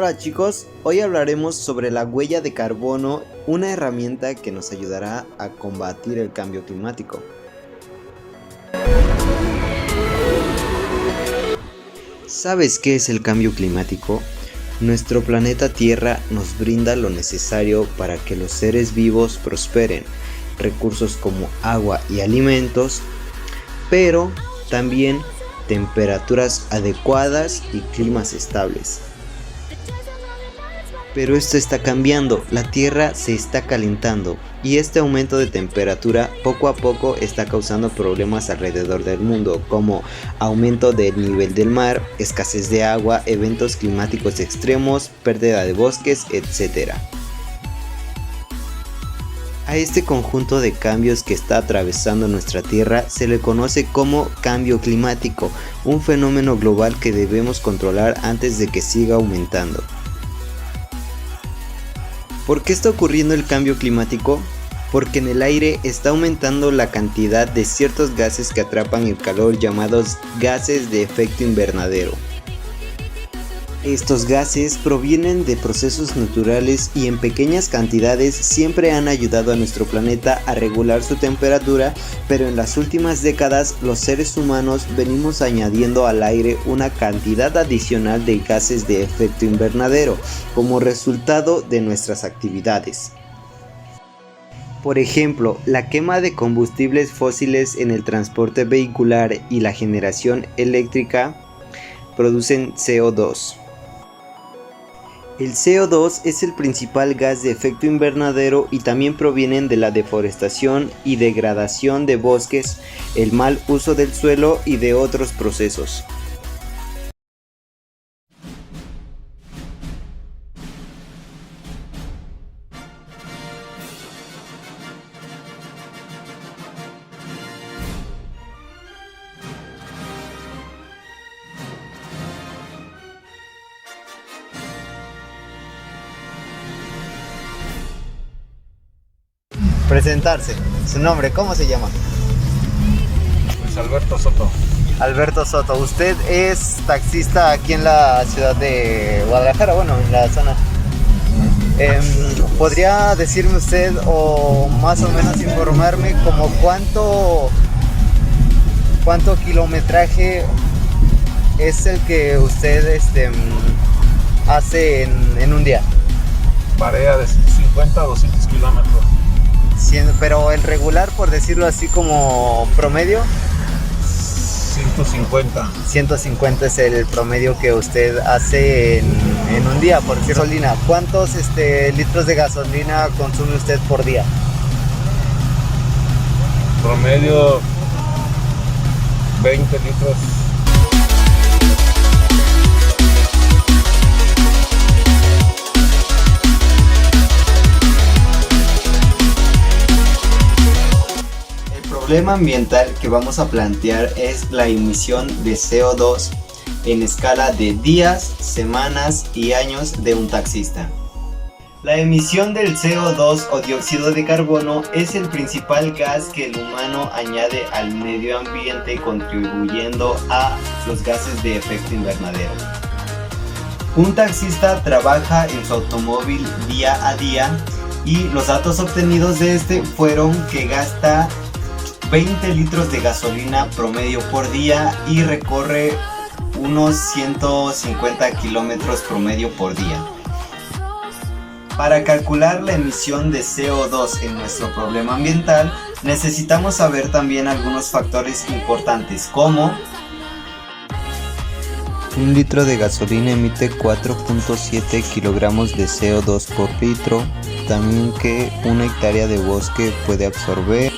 Hola chicos, hoy hablaremos sobre la huella de carbono, una herramienta que nos ayudará a combatir el cambio climático. ¿Sabes qué es el cambio climático? Nuestro planeta Tierra nos brinda lo necesario para que los seres vivos prosperen, recursos como agua y alimentos, pero también temperaturas adecuadas y climas estables. Pero esto está cambiando, la Tierra se está calentando y este aumento de temperatura poco a poco está causando problemas alrededor del mundo, como aumento del nivel del mar, escasez de agua, eventos climáticos extremos, pérdida de bosques, etc. A este conjunto de cambios que está atravesando nuestra Tierra se le conoce como cambio climático, un fenómeno global que debemos controlar antes de que siga aumentando. ¿Por qué está ocurriendo el cambio climático? Porque en el aire está aumentando la cantidad de ciertos gases que atrapan el calor llamados gases de efecto invernadero. Estos gases provienen de procesos naturales y en pequeñas cantidades siempre han ayudado a nuestro planeta a regular su temperatura, pero en las últimas décadas los seres humanos venimos añadiendo al aire una cantidad adicional de gases de efecto invernadero como resultado de nuestras actividades. Por ejemplo, la quema de combustibles fósiles en el transporte vehicular y la generación eléctrica producen CO2. El CO2 es el principal gas de efecto invernadero y también provienen de la deforestación y degradación de bosques, el mal uso del suelo y de otros procesos. Presentarse, su nombre, ¿cómo se llama? Pues Alberto Soto. Alberto Soto, usted es taxista aquí en la ciudad de Guadalajara, bueno, en la zona. ¿Podría decirme usted o más o menos informarme como cuánto kilometraje es el que usted hace en un día? Varía de 50 a 200 kilómetros. Pero el regular, por decirlo así como promedio, 150 es el promedio que usted hace en un día, por decir gasolina. ¿Cuántos litros de gasolina consume usted por día? Promedio 20 litros. El problema ambiental que vamos a plantear es la emisión de CO2 en escala de días, semanas y años de un taxista. La emisión del CO2 o dióxido de carbono es el principal gas que el humano añade al medio ambiente, contribuyendo a los gases de efecto invernadero. Un taxista trabaja en su automóvil día a día y los datos obtenidos de este fueron que gasta 20 litros de gasolina promedio por día y recorre unos 150 kilómetros promedio por día. Para calcular la emisión de CO2 en nuestro problema ambiental, necesitamos saber también algunos factores importantes como: un litro de gasolina emite 4.7 kilogramos de CO2 por litro, también que una hectárea de bosque puede absorber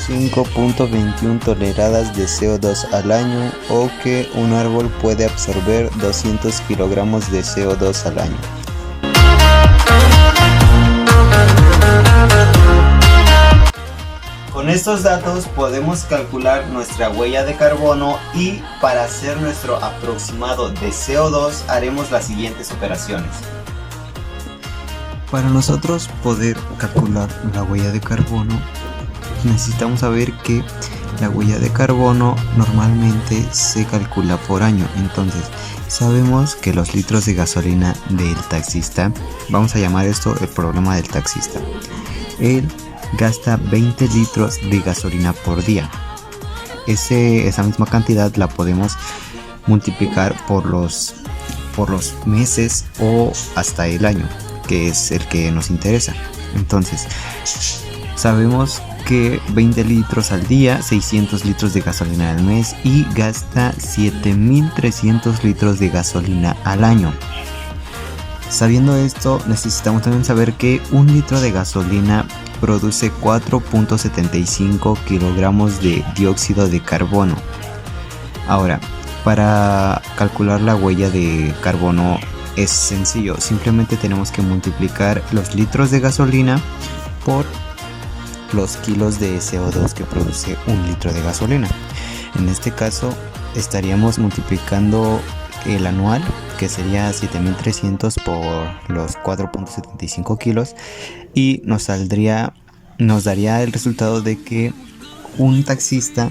5.21 toneladas de CO2 al año, o que un árbol puede absorber 200 kilogramos de CO2 al año. Con estos datos podemos calcular nuestra huella de carbono y para hacer nuestro aproximado de CO2 haremos las siguientes operaciones. Para nosotros poder calcular la huella de carbono, necesitamos saber que la huella de carbono normalmente se calcula por año. Entonces, Sabemos que los litros de gasolina del taxista, vamos a llamar esto el problema del taxista. Él gasta 20 litros de gasolina por día. Esa misma cantidad la podemos multiplicar por los meses o hasta el año, que es el que nos interesa. Entonces, sabemos que 20 litros al día, 600 litros de gasolina al mes y gasta 7.300 litros de gasolina al año. Sabiendo esto, necesitamos también saber que un litro de gasolina produce 4.75 kilogramos de dióxido de carbono. Ahora, para calcular la huella de carbono es sencillo, simplemente tenemos que multiplicar los litros de gasolina por los kilos de CO2 que produce un litro de gasolina. En este caso estaríamos multiplicando el anual, que sería 7.300 por los 4.75 kilos, y nos daría el resultado de que un taxista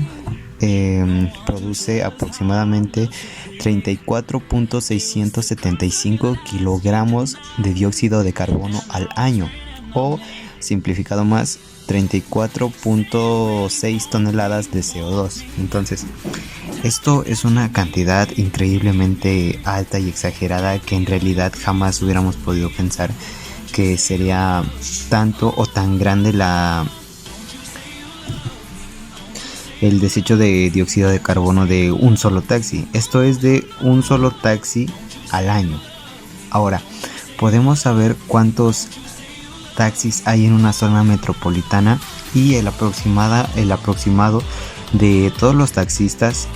produce aproximadamente 34.675 kilogramos de dióxido de carbono al año, o simplificado más, 34.6 toneladas de CO2. Entonces, esto es una cantidad increíblemente alta y exagerada que en realidad jamás hubiéramos podido pensar que sería tanto o tan grande el desecho de dióxido de carbono de un solo taxi. Esto es de un solo taxi al año. Ahora, podemos saber cuántos taxis hay en una zona metropolitana, y el aproximado de todos los taxistas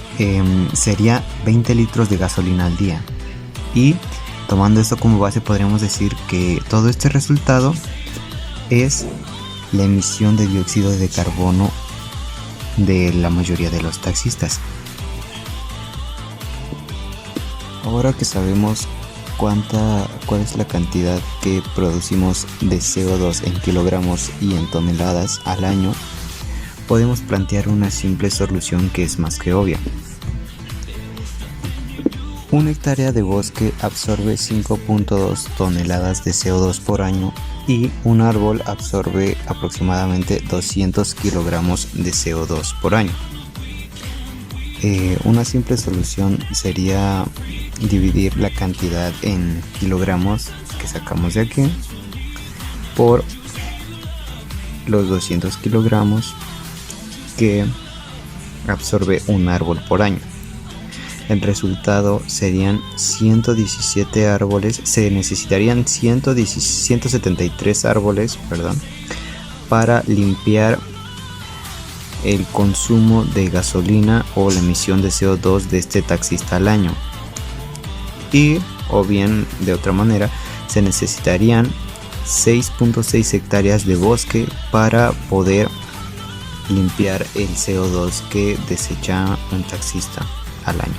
sería 20 litros de gasolina al día. Y tomando esto como base, podríamos decir que todo este resultado es la emisión de dióxido de carbono de la mayoría de los taxistas. Ahora que sabemos cuál es la cantidad que producimos de CO2 en kilogramos y en toneladas al año, podemos plantear una simple solución que es más que obvia. Una hectárea de bosque absorbe 5.2 toneladas de CO2 por año, y un árbol absorbe aproximadamente 200 kilogramos de CO2 por año. Una simple solución sería dividir la cantidad en kilogramos que sacamos de aquí por los 200 kilogramos que absorbe un árbol por año. El resultado serían 117 árboles, se necesitarían 173 árboles, para limpiar el consumo de gasolina o la emisión de CO2 de este taxista al año. Y, o bien de otra manera, se necesitarían 6.6 hectáreas de bosque para poder limpiar el CO2 que desecha un taxista al año.